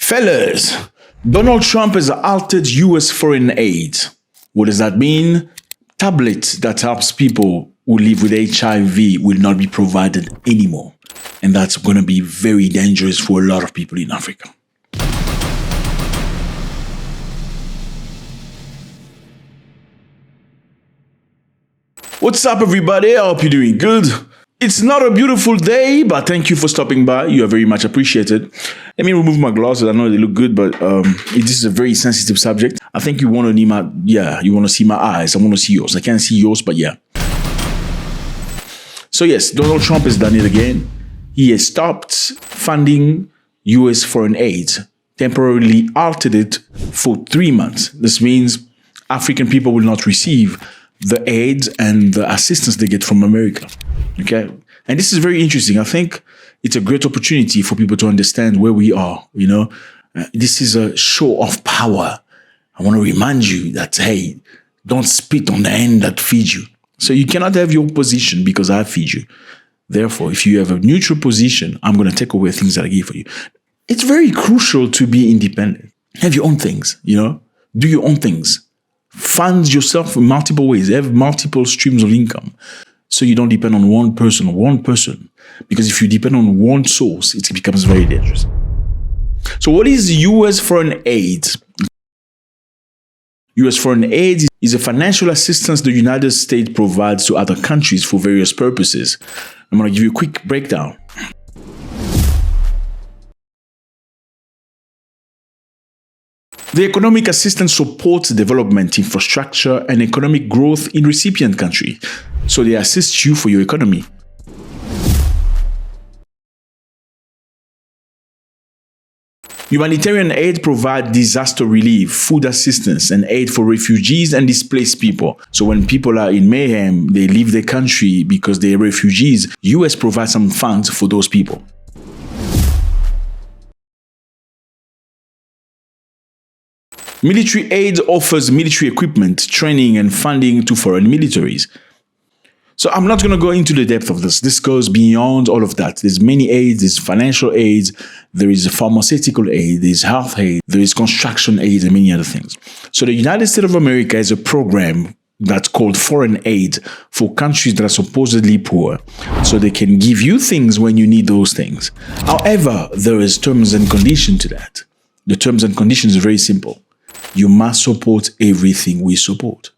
Fellas, Donald Trump has altered US foreign aid. What does that mean? Tablets that helps people who live with HIV will not be provided anymore. And that's going to be very dangerous for a lot of people in Africa. What's up, everybody? I hope you're doing good. It's not a beautiful day, but thank you for stopping by. You are very much appreciated. Let me remove my glasses. I know they look good, but this is a very sensitive subject. I think you want to see you want to see my eyes. I want to see yours. I can't see yours, but yeah. So yes, Donald Trump has done it again. He has stopped funding U.S. foreign aid, temporarily altered it for 3 months. This means African people will not receive the aid and the assistance they get from America. Okay. And this is very interesting. I think it's a great opportunity for people to understand where we are. You know, this is a show of power. I want to remind you that, hey, don't spit on the hand that feeds you. So you cannot have your position because I feed you. Therefore, if you have a neutral position, I'm going to take away things that I give for you. It's very crucial to be independent. Have your own things, you know, do your own things. Fund yourself in multiple ways. Have multiple streams of income. So you don't depend on one person. Because if you depend on one source, it becomes very dangerous. So what is U.S. foreign aid? U.S. foreign aid is a financial assistance the United States provides to other countries for various purposes. I'm going to give you a quick breakdown. The economic assistance supports development, infrastructure, and economic growth in recipient country. So they assist you for your economy. Humanitarian aid provides disaster relief, food assistance, and aid for refugees and displaced people. So when people are in mayhem, they leave their country because they're refugees, US provides some funds for those people. Military aid offers military equipment, training, and funding to foreign militaries. So I'm not going to go into the depth of this. This goes beyond all of that. There's many aids, there's financial aids, there is pharmaceutical aid, there's health aid, there is construction aid, and many other things. So the United States of America has a program that's called foreign aid for countries that are supposedly poor. So they can give you things when you need those things. However, there is terms and conditions to that. The terms and conditions are very simple. You must support everything we support.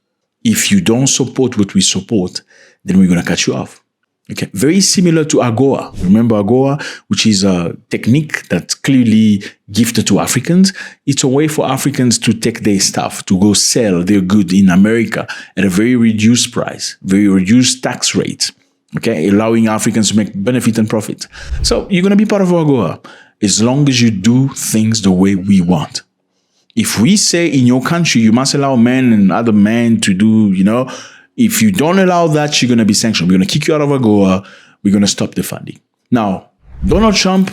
If you don't support what we support, then we're going to cut you off. Okay. Very similar to AGOA. Remember AGOA, which is a technique that's clearly gifted to Africans. It's a way for Africans to take their stuff, to go sell their good in America at a very reduced price, very reduced tax rate. Okay. Allowing Africans to make benefit and profit. So you're going to be part of AGOA as long as you do things the way we want. If we say in your country, you must allow men and other men to do, you know, if you don't allow that, you're going to be sanctioned. We're going to kick you out of AGOA. We're going to stop the funding. Now, Donald Trump,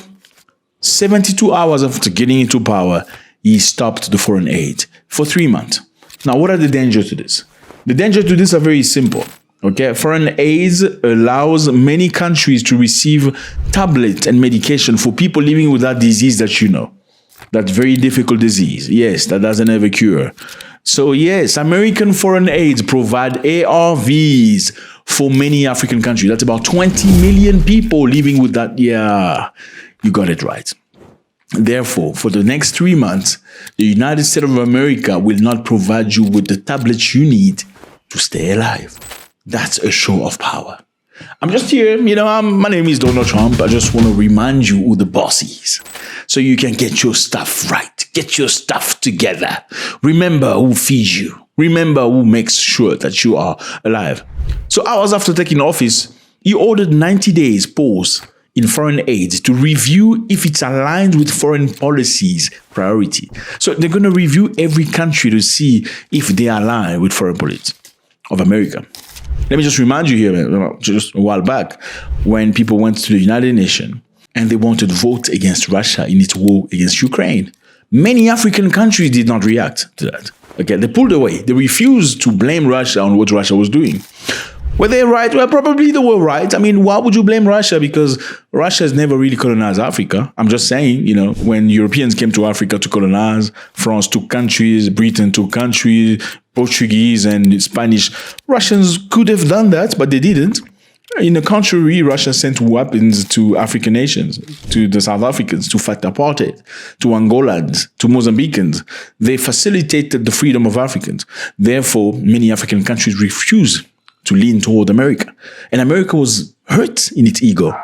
72 hours after getting into power, he stopped the foreign aid for 3 months. Now, what are the dangers to this? The dangers to this are very simple. Okay, foreign aid allows many countries to receive tablets and medication for people living with that disease that you know. That very difficult disease. Yes, that doesn't have a cure. So yes, American foreign aid provide ARVs for many African countries. That's about 20 million people living with that. Yeah, you got it right. Therefore, for the next 3 months, the United States of America will not provide you with the tablets you need to stay alive. That's a show of power. I'm just here, you know, my name is Donald Trump. I just want to remind you who the boss is so you can get your stuff right. Get your stuff together. Remember who feeds you. Remember who makes sure that you are alive. So hours after taking office, he ordered 90 days pause in foreign aid to review if it's aligned with foreign policies priority. So they're going to review every country to see if they align with foreign policy of America. Let me just remind you here, just a while back, when people went to the United Nations and they wanted to vote against Russia in its war against Ukraine, many African countries did not react to that. Okay, they pulled away. They refused to blame Russia on what Russia was doing. Were they right? Well, probably they were right. I mean, why would you blame Russia? Because Russia has never really colonized Africa. I'm just saying, when Europeans came to Africa to colonize, France took countries, Britain took countries, Portuguese and Spanish. Russians could have done that, but they didn't. In the contrary, Russia sent weapons to African nations, to the South Africans, to fight apartheid, to Angolans, to Mozambicans. They facilitated the freedom of Africans. Therefore, many African countries refused to lean toward America. And America was hurt in its ego.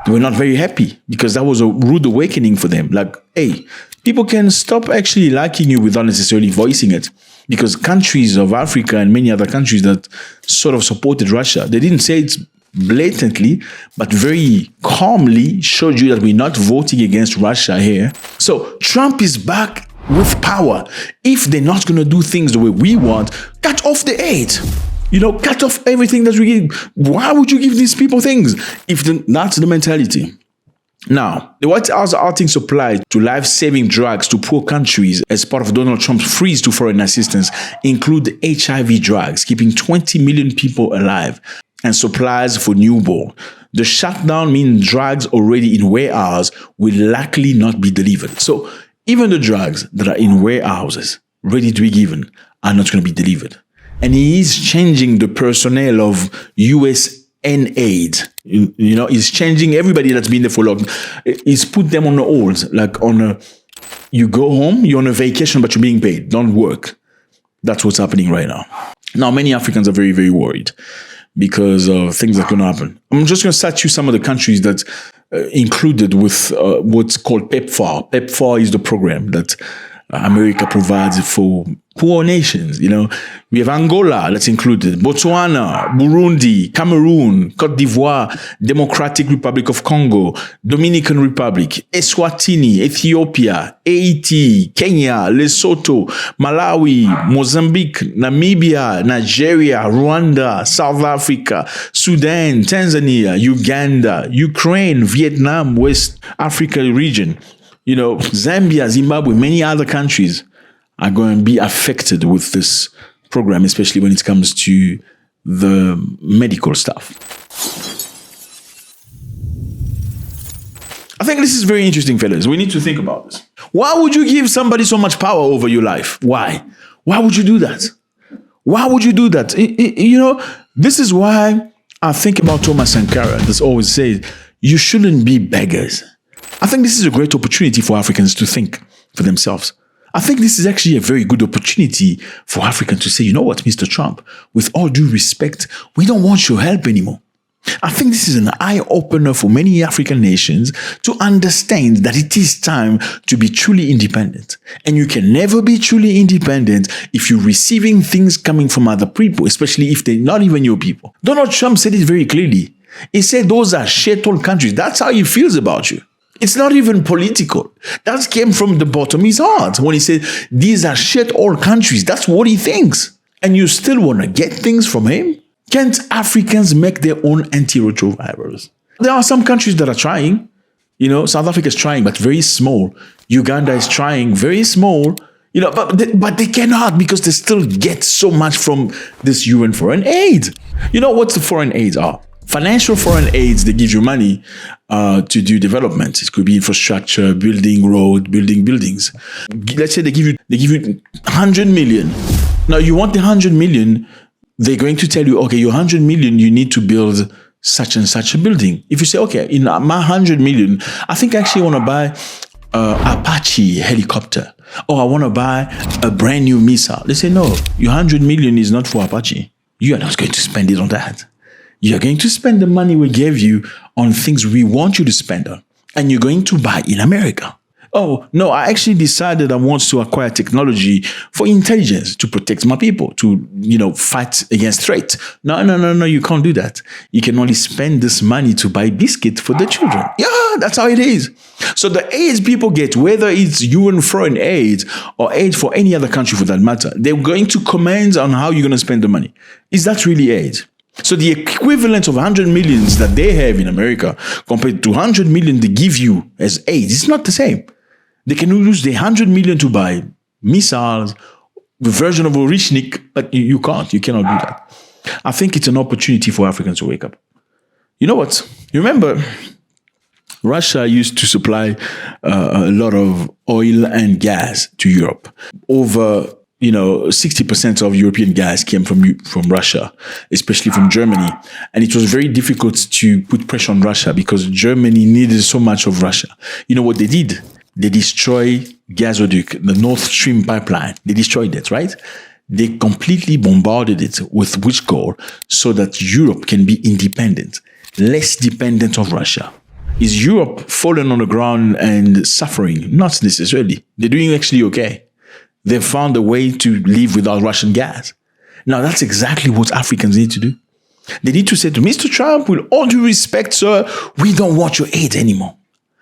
They were not very happy because that was a rude awakening for them. Like, hey, people can stop actually liking you without necessarily voicing it. Because countries of Africa and many other countries that sort of supported Russia, they didn't say it blatantly, but very calmly showed you that we're not voting against Russia here. So Trump is back with power. If they're not going to do things the way we want, cut off the aid. Cut off everything that we give. Why would you give these people things if that's the mentality? Now, the White House are halting supply to life-saving drugs to poor countries as part of Donald Trump's freeze to foreign assistance include HIV drugs, keeping 20 million people alive, and supplies for newborn. The shutdown means drugs already in warehouses will likely not be delivered. So even the drugs that are in warehouses ready to be given are not going to be delivered. And he is changing the personnel of USAID. He's changing everybody that's been there for long. He's put them on the hold, like you go home, you're on a vacation, but you're being paid. Don't work. That's what's happening right now. Now, many Africans are very, very worried because of things that are going to happen. I'm just going to cite you some of the countries that included with what's called PEPFAR. PEPFAR is the program that America provides for poor nations. We have Angola that's included, Botswana, Burundi, Cameroon, Cote d'Ivoire, Democratic Republic of Congo, Dominican Republic, Eswatini, Ethiopia, Haiti, Kenya, Lesotho, Malawi, Mozambique, Namibia, Nigeria, Rwanda, South Africa, Sudan, Tanzania, Uganda, Ukraine, Vietnam, West Africa region. Zambia, Zimbabwe, many other countries are going to be affected with this program, especially when it comes to the medical stuff. I think this is very interesting, fellas. We need to think about this. Why would you give somebody so much power over your life? Why? Why would you do that? Why would you do that? This is why I think about Thomas Sankara that's always said, you shouldn't be beggars. I think this is a great opportunity for Africans to think for themselves. I think this is actually a very good opportunity for Africans to say, you know what, Mr. Trump, with all due respect, we don't want your help anymore. I think this is an eye-opener for many African nations to understand that it is time to be truly independent. And you can never be truly independent if you're receiving things coming from other people, especially if they're not even your people. Donald Trump said it very clearly. He said those are shithole countries. That's how he feels about you. It's not even political. That came from the bottom of his heart when he said, these are shithole countries. That's what he thinks. And you still want to get things from him? Can't Africans make their own antiretrovirals? There are some countries that are trying. South Africa is trying, but very small. Uganda is trying, very small. But they cannot because they still get so much from this UN foreign aid. What the foreign aids are? Financial foreign aids, they give you money to do development. It could be infrastructure, building road, building buildings. Let's say they give you 100 million. Now you want the 100 million, they're going to tell you, okay, your 100 million, you need to build such and such a building. If you say, okay, in my 100 million, I think I actually want to buy Apache helicopter, or I want to buy a brand new missile. They say, no, your 100 million is not for Apache. You are not going to spend it on that. You're going to spend the money we gave you on things we want you to spend on. And you're going to buy in America. Oh, no, I actually decided I want to acquire technology for intelligence to protect my people, to, fight against threats. No, you can't do that. You can only spend this money to buy biscuit for the children. Yeah, that's how it is. So the aids people get, whether it's UN foreign aid or aid for any other country for that matter, they're going to comment on how you're going to spend the money. Is that really aid? So the equivalent of 100 millions that they have in America compared to 100 million they give you as aid, it's not the same. They can use the 100 million to buy missiles, the version of Orishnik, but you can't. You cannot do that. I think it's an opportunity for Africans to wake up. You know what? You remember Russia used to supply a lot of oil and gas to Europe. Over 60% of European gas came from Russia, especially from Germany. And it was very difficult to put pressure on Russia because Germany needed so much of Russia. You know what they did? They destroyed gazoduct, the Nord Stream pipeline. They destroyed it, right? They completely bombarded it with which goal? So that Europe can be independent, less dependent of Russia. Is Europe fallen on the ground and suffering? Not necessarily. They're doing actually okay. They found a way to live without Russian gas. Now, that's exactly what Africans need to do. They need to say to Mr. Trump, with all due respect, sir, we don't want your aid anymore.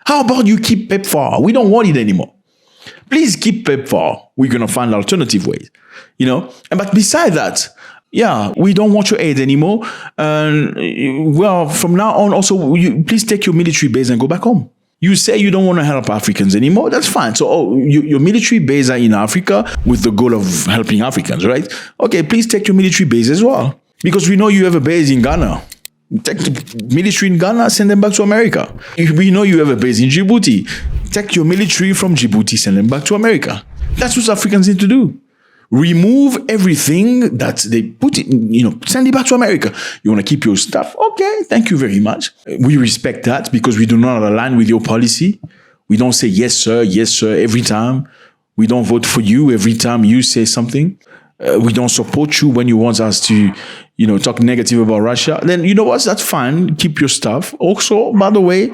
How about you keep PEPFAR? We don't want it anymore. Please keep PEPFAR. We're going to find alternative ways, But beside that, we don't want your aid anymore. From now on, also, please take your military base and go back home. You say you don't want to help Africans anymore. That's fine. So, your military base are in Africa with the goal of helping Africans, right? Okay, please take your military base as well. Because we know you have a base in Ghana. Take the military in Ghana, send them back to America. We know you have a base in Djibouti. Take your military from Djibouti, send them back to America. That's what Africans need to do. Remove everything that they put in, send it back to America. You want to keep your stuff? Okay, thank you very much. We respect that because we do not align with your policy. We don't say yes, sir, every time. We don't vote for you every time you say something. We don't support you when you want us to, talk negative about Russia. Then, you know what? That's fine. Keep your stuff. Also, by the way,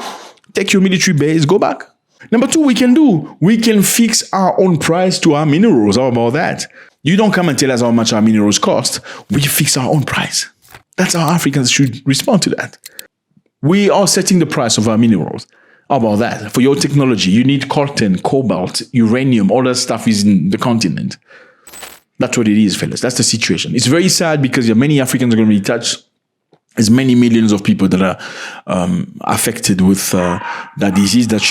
take your military base, go back. Number two, we can fix our own price to our minerals. How about that? You don't come and tell us how much our minerals cost. We fix our own price. That's how Africans should respond to that. We are setting the price of our minerals. How about that? For your technology, you need coltan, cobalt, uranium, all that stuff is in the continent. That's what it is, fellas. That's the situation. It's very sad because many Africans are going to be touched. There's many millions of people that are affected with that disease that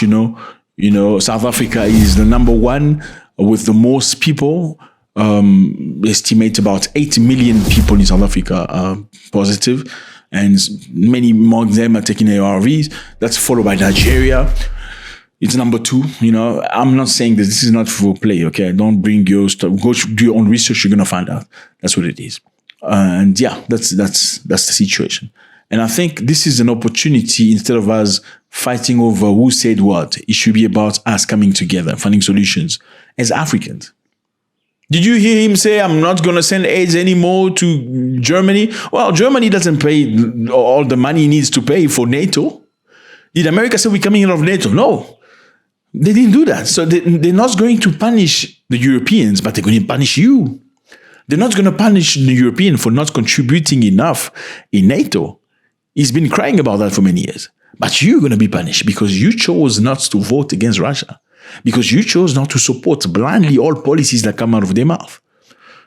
South Africa is the number one with the most people. Estimate about 8 million people in South Africa are positive, and many among them are taking ARVs. That's followed by Nigeria. It's number two. I'm not saying that this is not for play. Okay, don't bring your stuff. Go do your own research. You're gonna find out. That's what it is. That's the situation. And I think this is an opportunity. Instead of us fighting over who said what, it should be about us coming together, finding solutions as Africans. Did you hear him say, I'm not going to send aids anymore to Germany? Well, Germany doesn't pay all the money it needs to pay for NATO. Did America say we're coming out of NATO? No. They didn't do that. So they're not going to punish the Europeans, but they're going to punish you. They're not going to punish the European for not contributing enough in NATO. He's been crying about that for many years. But you're going to be punished because you chose not to vote against Russia. Because you chose not to support blindly all policies that come out of their mouth.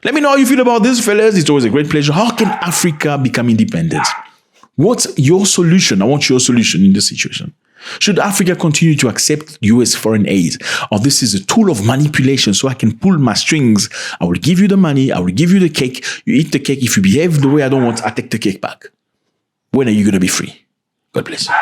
Let me know how you feel about this, fellas. It's always a great pleasure. How can Africa become independent? What's your solution? I want your solution in this situation. Should Africa continue to accept US foreign aid? Or this is a tool of manipulation so I can pull my strings? I will give you the money. I will give you the cake. You eat the cake. If you behave the way I don't want, I take the cake back. When are you going to be free? God bless you.